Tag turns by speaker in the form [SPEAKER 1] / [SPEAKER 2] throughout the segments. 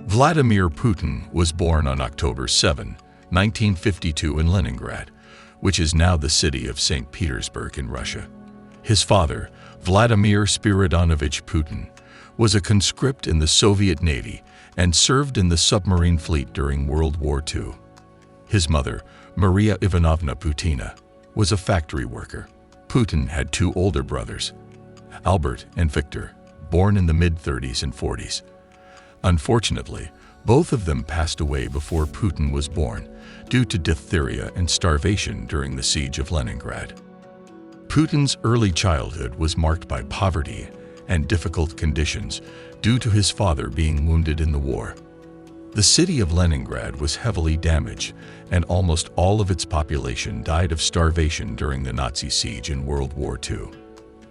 [SPEAKER 1] Vladimir Putin was born on October 7, 1952 in Leningrad, which is now the city of St. Petersburg in Russia. His father, Vladimir Spiridonovich Putin, was a conscript in the Soviet Navy and served in the submarine fleet during World War II. His mother, Maria Ivanovna Putina, was a factory worker. Putin had two older brothers, Albert and Victor, born in the mid-30s and 40s. Unfortunately, both of them passed away before Putin was born due to diphtheria and starvation during the siege of Leningrad. Putin's early childhood was marked by poverty and difficult conditions due to his father being wounded in the war. The city of Leningrad was heavily damaged, and almost all of its population died of starvation during the Nazi siege in World War II.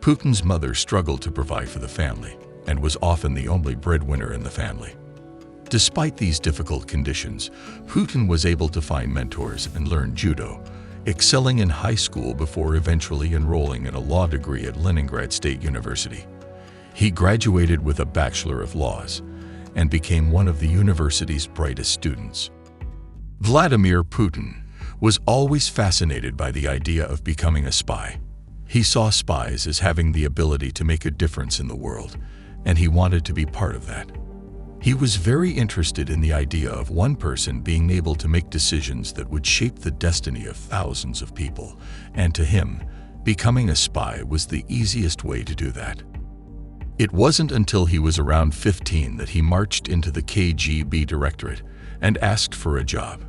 [SPEAKER 1] Putin's mother struggled to provide for the family and was often the only breadwinner in the family. Despite these difficult conditions, Putin was able to find mentors and learn judo, excelling in high school before eventually enrolling in a law degree at Leningrad State University. He graduated with a Bachelor of Laws and became one of the university's brightest students. Vladimir Putin was always fascinated by the idea of becoming a spy. He saw spies as having the ability to make a difference in the world, and he wanted to be part of that. He was very interested in the idea of one person being able to make decisions that would shape the destiny of thousands of people, and to him, becoming a spy was the easiest way to do that. It wasn't until he was around 15 that he marched into the KGB directorate and asked for a job.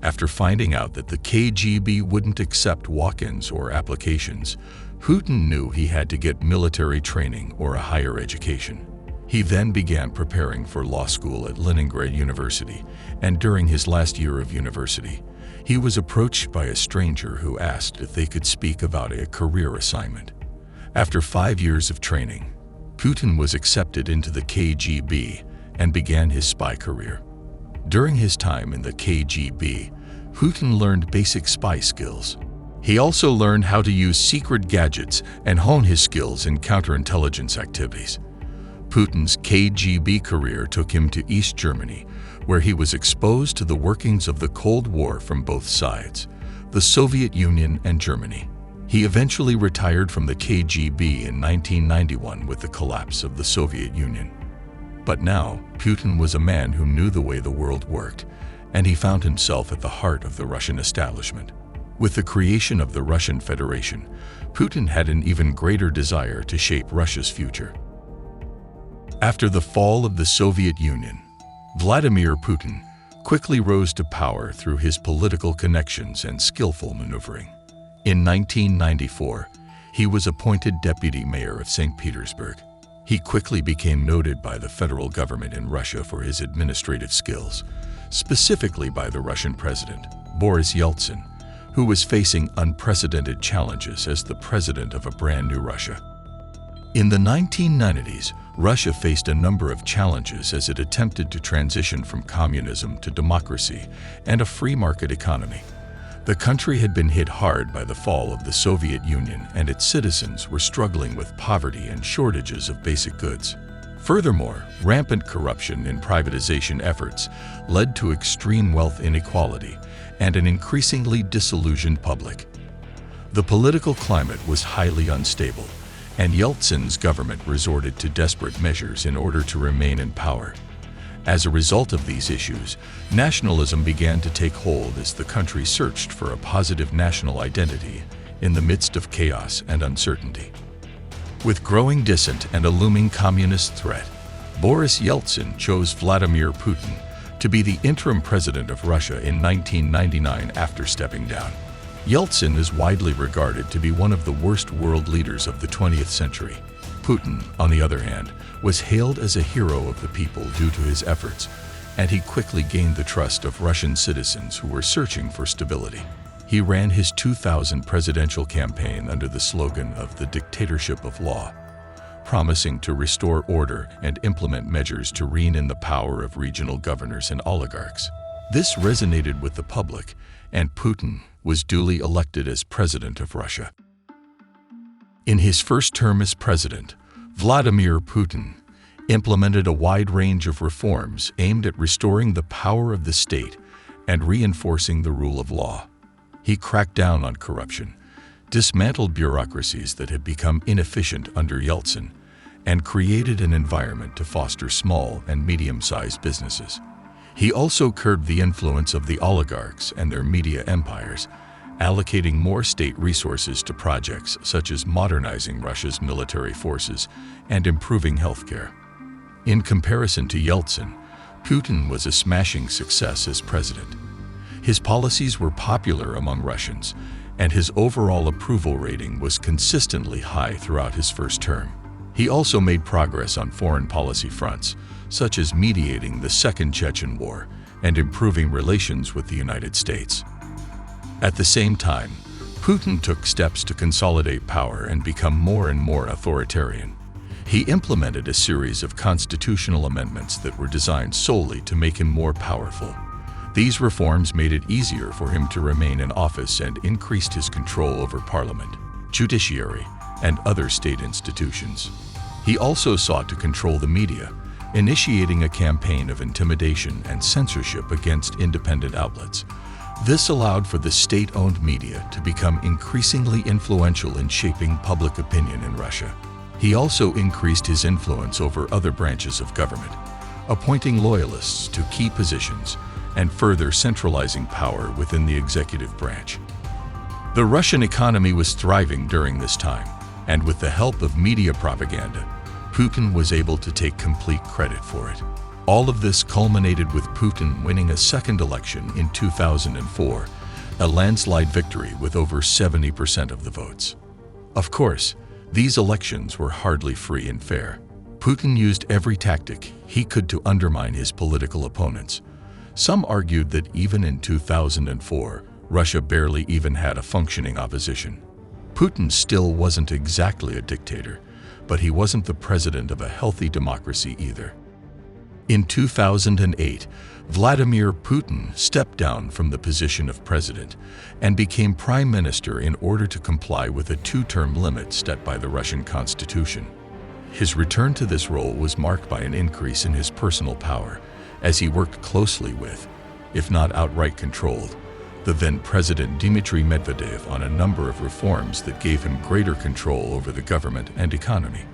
[SPEAKER 1] After finding out that the KGB wouldn't accept walk-ins or applications, Putin knew he had to get military training or a higher education. He then began preparing for law school at Leningrad University, and during his last year of university, he was approached by a stranger who asked if they could speak about a career assignment. After 5 years of training, Putin was accepted into the KGB and began his spy career. During his time in the KGB, Putin learned basic spy skills. He also learned how to use secret gadgets and hone his skills in counterintelligence activities. Putin's KGB career took him to East Germany, where he was exposed to the workings of the Cold War from both sides, the Soviet Union and Germany. He eventually retired from the KGB in 1991 with the collapse of the Soviet Union. But now, Putin was a man who knew the way the world worked, and he found himself at the heart of the Russian establishment. With the creation of the Russian Federation, Putin had an even greater desire to shape Russia's future. After the fall of the Soviet Union, Vladimir Putin quickly rose to power through his political connections and skillful maneuvering. In 1994, he was appointed deputy mayor of St. Petersburg. He quickly became noted by the federal government in Russia for his administrative skills, specifically by the Russian president, Boris Yeltsin, who was facing unprecedented challenges as the president of a brand new Russia. In the 1990s, Russia faced a number of challenges as it attempted to transition from communism to democracy and a free market economy. The country had been hit hard by the fall of the Soviet Union, and its citizens were struggling with poverty and shortages of basic goods. Furthermore, rampant corruption in privatization efforts led to extreme wealth inequality and an increasingly disillusioned public. The political climate was highly unstable, and Yeltsin's government resorted to desperate measures in order to remain in power. As a result of these issues, nationalism began to take hold as the country searched for a positive national identity in the midst of chaos and uncertainty. With growing dissent and a looming communist threat, Boris Yeltsin chose Vladimir Putin to be the interim president of Russia in 1999 after stepping down. Yeltsin is widely regarded to be one of the worst world leaders of the 20th century. Putin, on the other hand, was hailed as a hero of the people due to his efforts, and he quickly gained the trust of Russian citizens who were searching for stability. He ran his 2000 presidential campaign under the slogan of the dictatorship of law, promising to restore order and implement measures to rein in the power of regional governors and oligarchs. This resonated with the public, and Putin was duly elected as president of Russia. In his first term as president, Vladimir Putin implemented a wide range of reforms aimed at restoring the power of the state and reinforcing the rule of law. He cracked down on corruption, dismantled bureaucracies that had become inefficient under Yeltsin, and created an environment to foster small and medium-sized businesses. He also curbed the influence of the oligarchs and their media empires, allocating more state resources to projects such as modernizing Russia's military forces and improving healthcare. In comparison to Yeltsin, Putin was a smashing success as president. His policies were popular among Russians, and his overall approval rating was consistently high throughout his first term. He also made progress on foreign policy fronts, such as mediating the Second Chechen War and improving relations with the United States. At the same time, Putin took steps to consolidate power and become more and more authoritarian. He implemented a series of constitutional amendments that were designed solely to make him more powerful. These reforms made it easier for him to remain in office and increased his control over parliament, judiciary, and other state institutions. He also sought to control the media, initiating a campaign of intimidation and censorship against independent outlets. This allowed for the state-owned media to become increasingly influential in shaping public opinion in Russia. He also increased his influence over other branches of government, appointing loyalists to key positions and further centralizing power within the executive branch. The Russian economy was thriving during this time, and with the help of media propaganda, Putin was able to take complete credit for it. All of this culminated with Putin winning a second election in 2004, a landslide victory with over 70% of the votes. Of course, these elections were hardly free and fair. Putin used every tactic he could to undermine his political opponents. Some argued that even in 2004, Russia barely even had a functioning opposition. Putin still wasn't exactly a dictator, but he wasn't the president of a healthy democracy either. In 2008, Vladimir Putin stepped down from the position of president and became prime minister in order to comply with a two-term limit set by the Russian constitution. His return to this role was marked by an increase in his personal power, as he worked closely with, if not outright controlled, the then-President Dmitry Medvedev on a number of reforms that gave him greater control over the government and economy.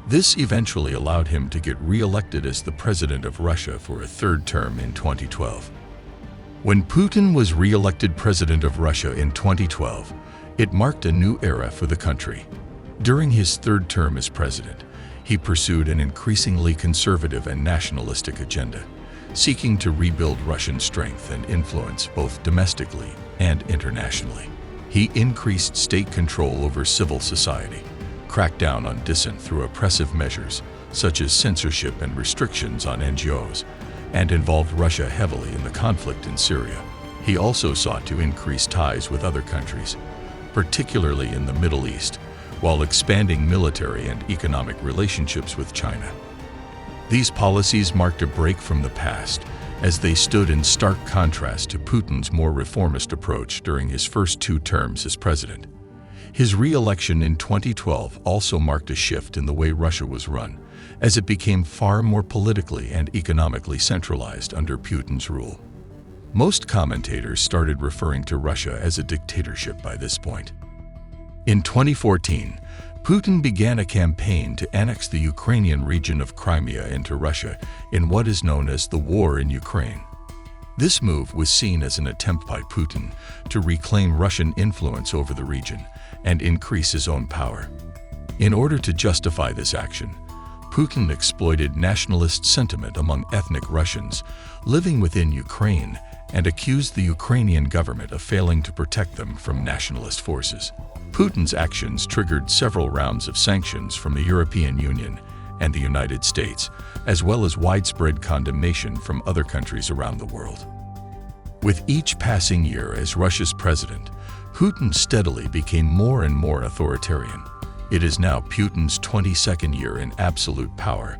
[SPEAKER 1] This eventually allowed him to get re-elected as the president of Russia for a third term in 2012. When Putin was re-elected president of Russia in 2012, it marked a new era for the country. During his third term as president, he pursued an increasingly conservative and nationalistic agenda, seeking to rebuild Russian strength and influence both domestically and internationally. He increased state control over civil society, cracked down on dissent through oppressive measures such as censorship and restrictions on NGOs, and involved Russia heavily in the conflict in Syria. He also sought to increase ties with other countries, particularly in the Middle East, while expanding military and economic relationships with China. These policies marked a break from the past, as they stood in stark contrast to Putin's more reformist approach during his first two terms as president. His re-election in 2012 also marked a shift in the way Russia was run, as it became far more politically and economically centralized under Putin's rule. Most commentators started referring to Russia as a dictatorship by this point. In 2014, Putin began a campaign to annex the Ukrainian region of Crimea into Russia in what is known as the war in Ukraine. This move was seen as an attempt by Putin to reclaim Russian influence over the region and increase his own power. In order to justify this action, Putin exploited nationalist sentiment among ethnic Russians living within Ukraine and accused the Ukrainian government of failing to protect them from nationalist forces. Putin's actions triggered several rounds of sanctions from the European Union and the United States, as well as widespread condemnation from other countries around the world. With each passing year as Russia's president, Putin steadily became more and more authoritarian. It is now Putin's 22nd year in absolute power,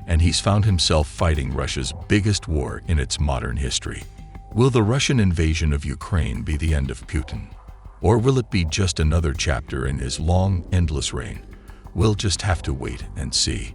[SPEAKER 1] and he's found himself fighting Russia's biggest war in its modern history. Will the Russian invasion of Ukraine be the end of Putin? Or will it be just another chapter in his long, endless reign? We'll just have to wait and see.